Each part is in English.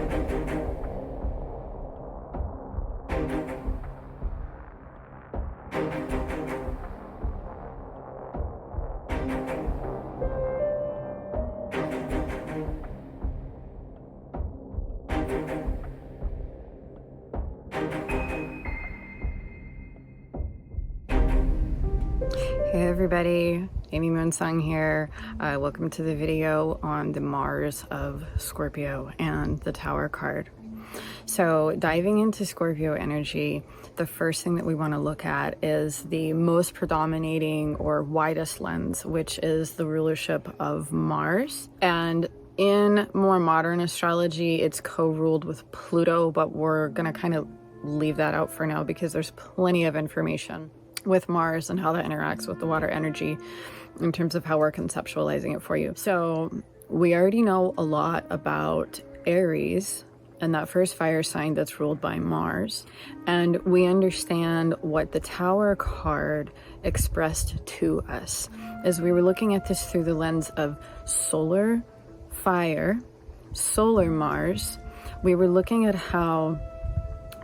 Hey everybody, Amy Moonsong here. Welcome to the video on the Mars of Scorpio and the Tower card. So diving into Scorpio energy, the first thing that we want to look at is the most predominating or widest lens, which is the rulership of Mars. And in more modern astrology, it's co-ruled with Pluto, but we're going to kind of leave that out for now because there's plenty of information with Mars and how that interacts with the water energy in terms of how we're conceptualizing it for you. So we already know a lot about Aries and that first fire sign that's ruled by Mars. And we understand what the Tower card expressed to us as we were looking at this through the lens of solar fire, solar Mars. We were looking at how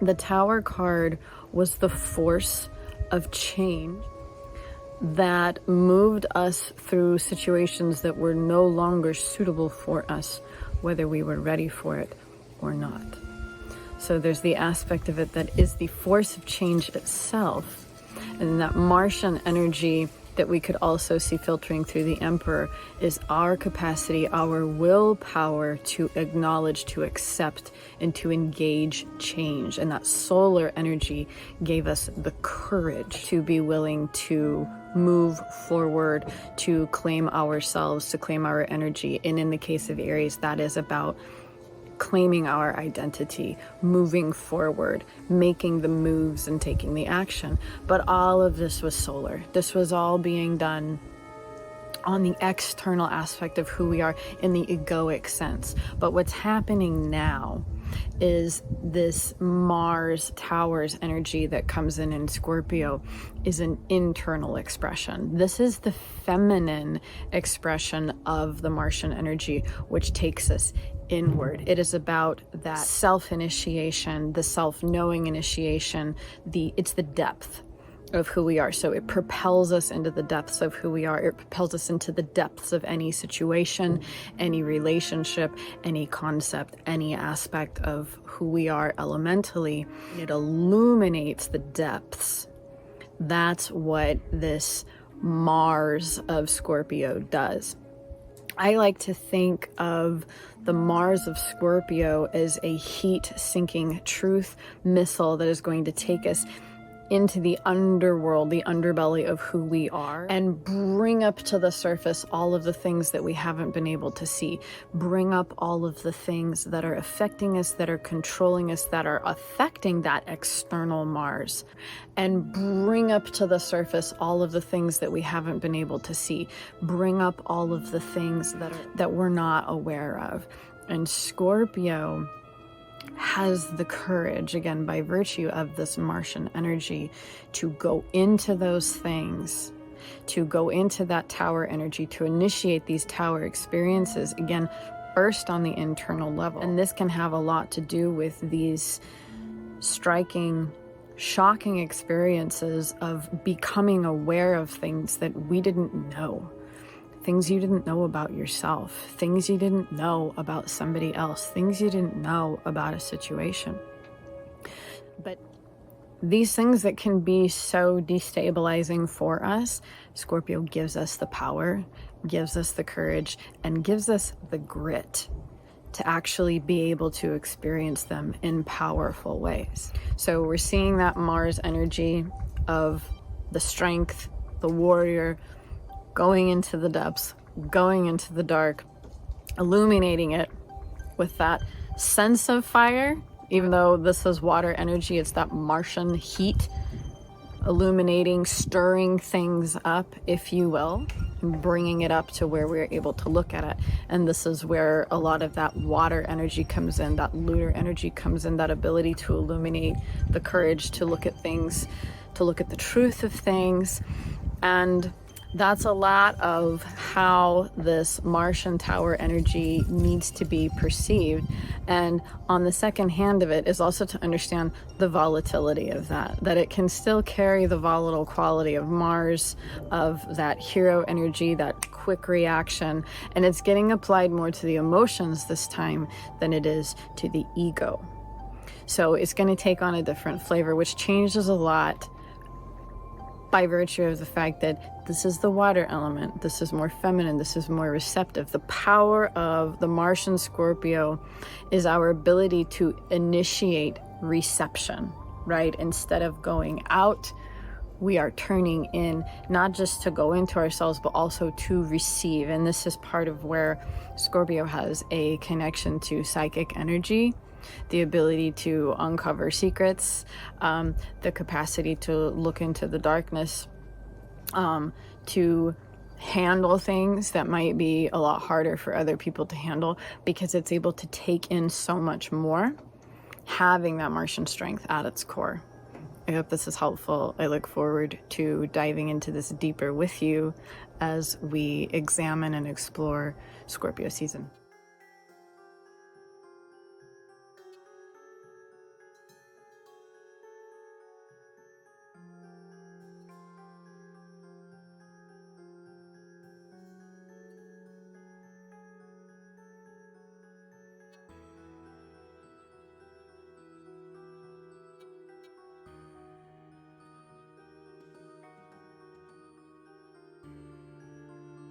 the Tower card was the force of change that moved us through situations that were no longer suitable for us, whether we were ready for it or not. So there's the aspect of it that is the force of change itself, and that Martian energy that we could also see filtering through the Emperor is our capacity, our willpower to acknowledge, to accept, and to engage change. And that solar energy gave us the courage to be willing to move forward, to claim ourselves, to claim our energy. And in the case of Aries, that is about claiming our identity, moving forward, making the moves and taking the action. But all of this was solar. This was all being done on the external aspect of who we are in the egoic sense. But what's happening now is this Mars Towers energy that comes in Scorpio is an internal expression. This is the feminine expression of the Martian energy, which takes us inward. It is about that self-initiation, the self-knowing initiation, it's the depth of who we are. So it propels us into the depths of who we are. It propels us into the depths of any situation, any relationship, any concept, any aspect of who we are elementally. It illuminates the depths. That's what this Mars of Scorpio does. I like to think of the Mars of Scorpio as a heat-sinking truth missile that is going to take us into the underworld, the underbelly of who we are, and bring up to the surface all of the things that we haven't been able to see. Bring up all of the things that are affecting us, that are controlling us, that are affecting that external Mars. And bring up to the surface all of the things that we haven't been able to see. Bring up all of the things that we're not aware of. And Scorpio has the courage, again, by virtue of this Martian energy, to go into those things, to go into that Tower energy, to initiate these Tower experiences, again, first on the internal level. And this can have a lot to do with these striking, shocking experiences of becoming aware of things that we didn't know. Things you didn't know about yourself, things you didn't know about somebody else, things you didn't know about a situation. But these things that can be so destabilizing for us, Scorpio gives us the power, gives us the courage, and gives us the grit to actually be able to experience them in powerful ways. So we're seeing that Mars energy of the strength, the warrior, going into the depths, going into the dark, illuminating it with that sense of fire. Even though this is water energy, it's that Martian heat, illuminating, stirring things up, if you will, and bringing it up to where we're able to look at it. And this is where a lot of that water energy comes in, that lunar energy comes in, that ability to illuminate, the courage to look at things, to look at the truth of things. And that's a lot of how this Martian tower energy needs to be perceived. And on the second hand of it is also to understand the volatility of that it can still carry the volatile quality of Mars, of that hero energy, that quick reaction, and it's getting applied more to the emotions this time than it is to the ego. So it's going to take on a different flavor, which changes a lot by virtue of the fact that this is the water element, this is more feminine, this is more receptive. The power of the Martian Scorpio is our ability to initiate reception, right? Instead of going out, we are turning in, not just to go into ourselves, but also to receive. And this is part of where Scorpio has a connection to psychic energy, the ability to uncover secrets, the capacity to look into the darkness, to handle things that might be a lot harder for other people to handle, because it's able to take in so much more, having that Martian strength at its core. I hope this is helpful. I look forward to diving into this deeper with you as we examine and explore Scorpio season.